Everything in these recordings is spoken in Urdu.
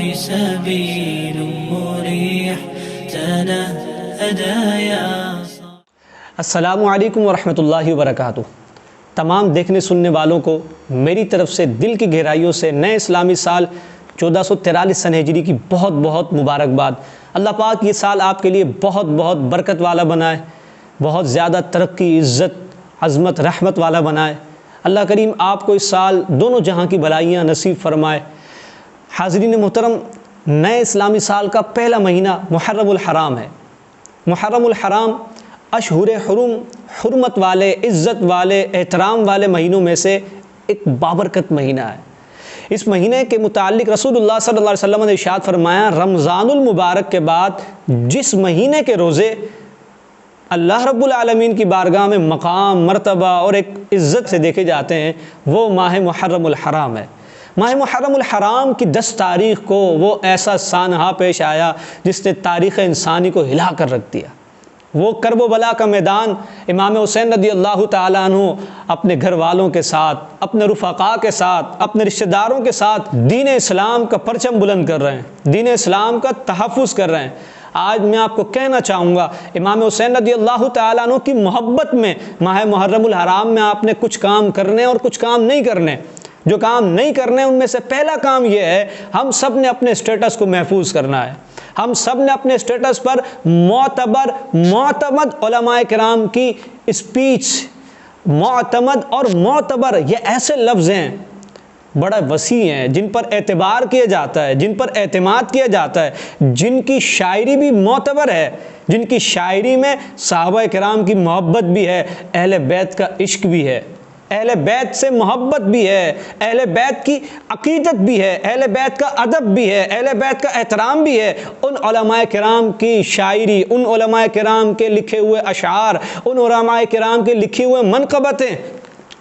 سبيل مريح تنهدى يا. السلام علیکم ورحمۃ اللہ وبرکاتہ. تمام دیکھنے سننے والوں کو میری طرف سے دل کی گہرائیوں سے نئے اسلامی سال 1443 سن ہجری کی بہت بہت مبارکباد. اللہ پاک یہ سال آپ کے لیے بہت بہت برکت والا بنائے، بہت زیادہ ترقی، عزت، عظمت، رحمت والا بنائے. اللہ کریم آپ کو اس سال دونوں جہاں کی بھلائیاں نصیب فرمائے. حاضرین محترم، نئے اسلامی سال کا پہلا مہینہ محرم الحرام ہے. محرم الحرام اشہر حرم، حرمت والے، عزت والے، احترام والے مہینوں میں سے ایک بابرکت مہینہ ہے. اس مہینے کے متعلق رسول اللہ صلی اللہ علیہ وسلم نے ارشاد فرمایا، رمضان المبارک کے بعد جس مہینے کے روزے اللہ رب العالمین کی بارگاہ میں مقام، مرتبہ اور ایک عزت سے دیکھے جاتے ہیں، وہ ماہ محرم الحرام ہے. ماہ محرم الحرام کی 10 تاریخ کو وہ ایسا سانحہ پیش آیا جس نے تاریخ انسانی کو ہلا کر رکھ دیا. وہ کرب و بلا کا میدان امام حسین رضی اللہ تعالیٰ عنہ اپنے گھر والوں کے ساتھ، اپنے رفقاء کے ساتھ، اپنے رشتہ داروں کے ساتھ دین اسلام کا پرچم بلند کر رہے ہیں، دین اسلام کا تحفظ کر رہے ہیں. آج میں آپ کو کہنا چاہوں گا، امام حسین رضی اللہ تعالیٰ عنہ کی محبت میں ماہ محرم الحرام میں آپ نے کچھ کام کرنے اور کچھ کام نہیں کرنے. جو کام نہیں کرنے ان میں سے پہلا کام یہ ہے، ہم سب نے اپنے اسٹیٹس کو محفوظ کرنا ہے. ہم سب نے اپنے اسٹیٹس پر معتمد علماء کرام کی اسپیچ، معتمد اور معتبر یہ ایسے لفظ ہیں، بڑا وسیع ہیں، جن پر اعتبار کیا جاتا ہے، جن پر اعتماد کیا جاتا ہے، جن کی شاعری بھی معتبر ہے، جن کی شاعری میں صحابہ کرام کی محبت بھی ہے، اہل بیت کا عشق بھی ہے، اہل بیت سے محبت بھی ہے، اہل بیت کی عقیدت بھی ہے، اہل بیت کا ادب بھی ہے، اہل بیت کا احترام بھی ہے. ان علماء کرام کی شاعری، ان علماء کرام کے لکھے ہوئے اشعار، ان علماء کرام کے لکھے ہوئے منقبتیں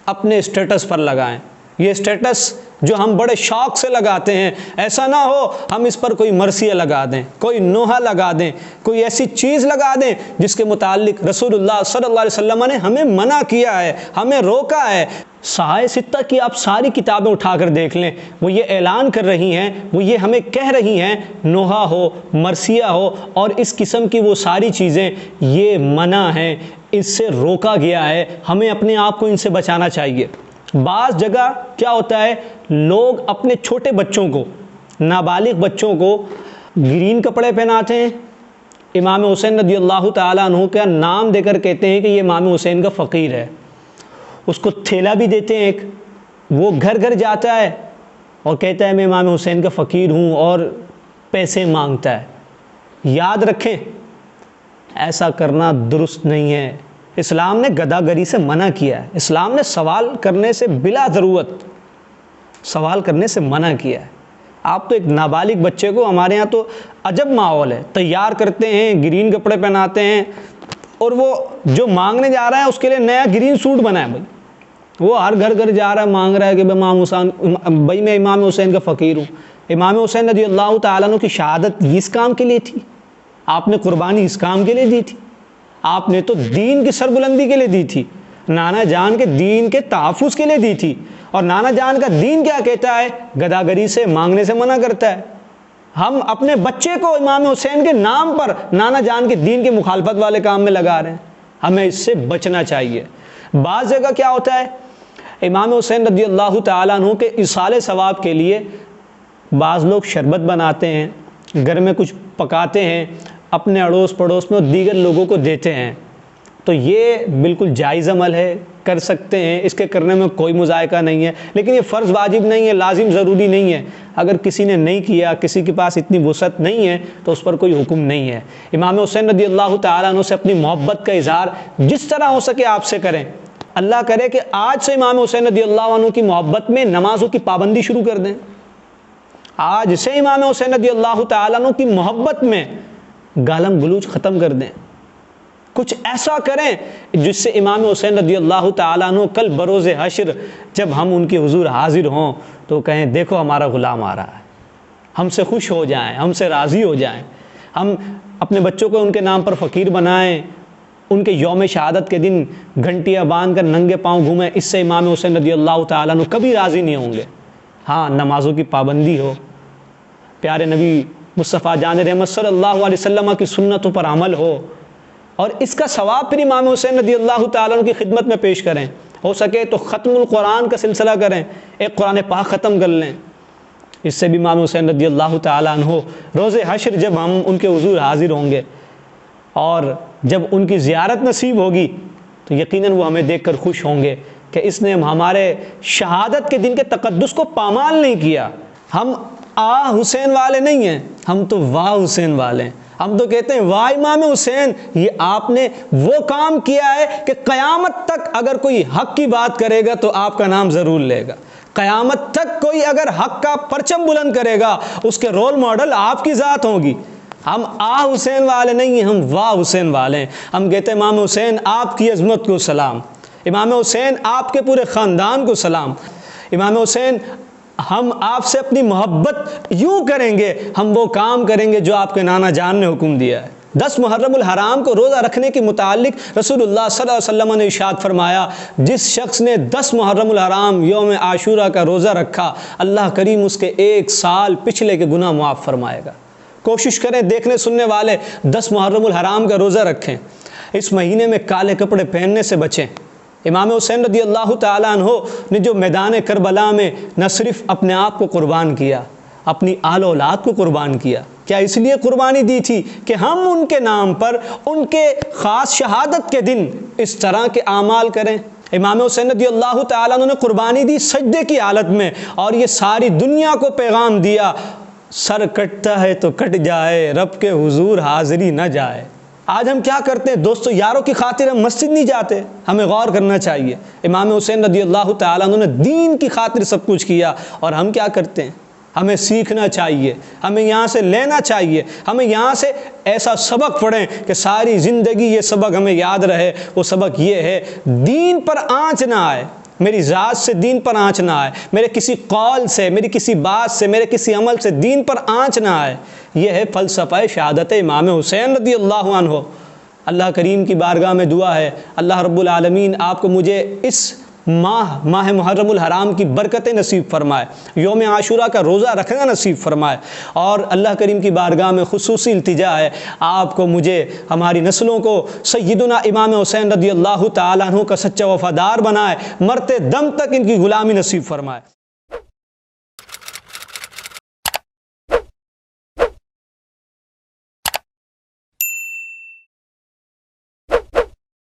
اپنے اسٹیٹس پر لگائیں. یہ اسٹیٹس جو ہم بڑے شوق سے لگاتے ہیں، ایسا نہ ہو ہم اس پر کوئی مرثیہ لگا دیں، کوئی نوحہ لگا دیں، کوئی ایسی چیز لگا دیں جس کے متعلق رسول اللہ صلی اللہ علیہ وسلم نے ہمیں منع کیا ہے، ہمیں روکا ہے. صحائف ستہ کی آپ ساری کتابیں اٹھا کر دیکھ لیں، وہ یہ اعلان کر رہی ہیں، وہ یہ ہمیں کہہ رہی ہیں، نوحہ ہو، مرثیہ ہو اور اس قسم کی وہ ساری چیزیں یہ منع ہیں، اس سے روکا گیا ہے. ہمیں اپنے آپ کو ان سے بچانا چاہیے. بعض جگہ کیا ہوتا ہے، لوگ اپنے چھوٹے بچوں کو، نابالغ بچوں کو گرین کپڑے پہناتے ہیں، امام حسین رضی اللہ تعالیٰ عنہ کا نام دے کر کہتے ہیں کہ یہ امام حسین کا فقیر ہے. اس کو تھیلا بھی دیتے ہیں ایک، وہ گھر گھر جاتا ہے اور کہتا ہے میں امام حسین کا فقیر ہوں اور پیسے مانگتا ہے. یاد رکھیں، ایسا کرنا درست نہیں ہے. اسلام نے گداگری سے منع کیا ہے. اسلام نے سوال کرنے سے بلا ضرورت سوال کرنے سے منع کیا ہے. آپ تو ایک نابالغ بچے کو، ہمارے ہاں تو عجب ماحول ہے، تیار کرتے ہیں، گرین کپڑے پہناتے ہیں اور وہ جو مانگنے جا رہا ہے اس کے لیے نیا گرین سوٹ بنا ہے. بھائی وہ ہر گھر گھر جا رہا ہے، مانگ رہا ہے کہ بھائی میں امام حسین کا فقیر ہوں. امام حسین رضی اللہ تعالیٰ عنہ کی شہادت اس کام کے لیے تھی، آپ نے قربانی اس کام کے لیے دی تھی، آپ نے تو دین کی سربلندی کے لیے دی تھی، نانا جان کے دین کے تحفظ کے لیے دی تھی. اور نانا جان کا دین کیا کہتا ہے؟ گداگری سے، مانگنے سے منع کرتا ہے. ہم اپنے بچے کو امام حسین کے نام پر نانا جان کے دین کے مخالفت والے کام میں لگا رہے ہیں. ہمیں اس سے بچنا چاہیے. بعض جگہ کیا ہوتا ہے، امام حسین رضی اللہ تعالیٰ عنہ کے ایصال ثواب کے لیے بعض لوگ شربت بناتے ہیں، گھر میں کچھ پکاتے ہیں، اپنے اڑوس پڑوس میں اور دیگر لوگوں کو دیتے ہیں. تو یہ بالکل جائز عمل ہے، کر سکتے ہیں، اس کے کرنے میں کوئی مذائقہ نہیں ہے، لیکن یہ فرض واجب نہیں ہے، لازم ضروری نہیں ہے. اگر کسی نے نہیں کیا، کسی کے پاس اتنی وسعت نہیں ہے تو اس پر کوئی حکم نہیں ہے. امام حسین رضی اللہ تعالیٰ عنہ سے اپنی محبت کا اظہار جس طرح ہو سکے آپ سے کریں. اللہ کرے کہ آج سے امام حسین رضی اللہ عنہ کی محبت میں نمازوں کی پابندی شروع کر دیں. آج سے امام حسین رضی اللہ تعالیٰ عنہ کی محبت میں گالم گلوچ ختم کر دیں. کچھ ایسا کریں جس سے امام حسین رضی اللہ تعالیٰ عنہ کل بروز حشر جب ہم ان کے حضور حاضر ہوں تو کہیں دیکھو ہمارا غلام آ رہا ہے. ہم سے خوش ہو جائیں، ہم سے راضی ہو جائیں. ہم اپنے بچوں کو ان کے نام پر فقیر بنائیں، ان کے یوم شہادت کے دن گھنٹیاں باندھ کر ننگے پاؤں گھومیں. اس سے امام حسین رضی اللہ تعالیٰ عنہ کبھی راضی نہیں ہوں گے. ہاں، نمازوں کی پابندی ہو، پیارے نبی مصطفیٰ جان رحمت صلی اللہ علیہ وسلم کی سنتوں پر عمل ہو، اور اس کا ثواب پھر امام حسین رضی اللہ تعالیٰ عنہ کی خدمت میں پیش کریں۔ ہو سکے تو ختم القرآن کا سلسلہ کریں، ایک قرآن پاک ختم کر لیں۔ اس سے بھی امام حسین رضی اللہ تعالیٰ عنہ روز حشر جب ہم ان کے حضور حاضر ہوں گے اور جب ان کی زیارت نصیب ہوگی تو یقیناً وہ ہمیں دیکھ کر خوش ہوں گے کہ اس نے ہمارے شہادت کے دن کے تقدس کو پامال نہیں کیا۔ ہم حسین والے نہیں ہیں، ہم تو واہ حسین والے ہیں۔ ہم تو کہتے ہیں واہ امام حسین، یہ آپ نے وہ کام کیا ہے کہ قیامت تک اگر کوئی حق کی بات کرے گا تو آپ کا نام ضرور لے گا۔ قیامت تک کوئی اگر حق کا پرچم بلند کرے گا اس کے رول ماڈل آپ کی ذات ہوگی۔ ہم حسین والے نہیں ہیں، ہم واہ حسین والے ہیں۔ ہم کہتے ہیں امام حسین آپ کی عظمت کو سلام، امام حسین آپ کے پورے خاندان کو سلام، امام حسین ہم آپ سے اپنی محبت یوں کریں گے، ہم وہ کام کریں گے جو آپ کے نانا جان نے حکم دیا ہے۔ 10 محرم الحرام کو روزہ رکھنے کے متعلق رسول اللہ صلی اللہ علیہ وسلم نے ارشاد فرمایا، جس شخص نے 10 محرم الحرام یوم عاشورہ کا روزہ رکھا، اللہ کریم اس کے 1 سال پچھلے کے گناہ معاف فرمائے گا۔ کوشش کریں دیکھنے سننے والے 10 محرم الحرام کا روزہ رکھیں، اس مہینے میں کالے کپڑے پہننے سے بچیں۔ امام حسین رضی اللہ تعالیٰ عنہ نے جو میدان کربلا میں نہ صرف اپنے آپ کو قربان کیا، اپنی آل اولاد کو قربان کیا، کیا اس لیے قربانی دی تھی کہ ہم ان کے نام پر ان کے خاص شہادت کے دن اس طرح کے اعمال کریں؟ امام حسین رضی اللہ تعالیٰ عنہ نے قربانی دی سجدے کی حالت میں، اور یہ ساری دنیا کو پیغام دیا، سر کٹتا ہے تو کٹ جائے، رب کے حضور حاضری نہ جائے۔ آج ہم کیا کرتے ہیں دوستو؟ یاروں کی خاطر ہم مسجد نہیں جاتے۔ ہمیں غور کرنا چاہیے، امام حسین رضی اللہ تعالیٰ عنہ نے دین کی خاطر سب کچھ کیا، اور ہم کیا کرتے ہیں؟ ہمیں سیکھنا چاہیے، ہمیں یہاں سے لینا چاہیے، ہمیں یہاں سے ایسا سبق پڑھیں کہ ساری زندگی یہ سبق ہمیں یاد رہے۔ وہ سبق یہ ہے، دین پر آنچ نہ آئے، میری ذات سے دین پر آنچ نہ آئے، میرے کسی قول سے، میری کسی بات سے، میرے کسی عمل سے دین پر آنچ نہ آئے۔ یہ ہے فلسفہ شہادت امام حسین رضی اللہ عنہ۔ اللہ کریم کی بارگاہ میں دعا ہے، اللہ رب العالمین آپ کو مجھے اس ماہ محرم الحرام کی برکتیں نصیب فرمائے، یوم عاشورہ کا روزہ رکھنا نصیب فرمائے، اور اللہ کریم کی بارگاہ میں خصوصی التجا ہے آپ کو مجھے ہماری نسلوں کو سیدنا امام حسین رضی اللہ تعالیٰ عنہ کا سچا وفادار بنائے، مرتے دم تک ان کی غلامی نصیب فرمائے۔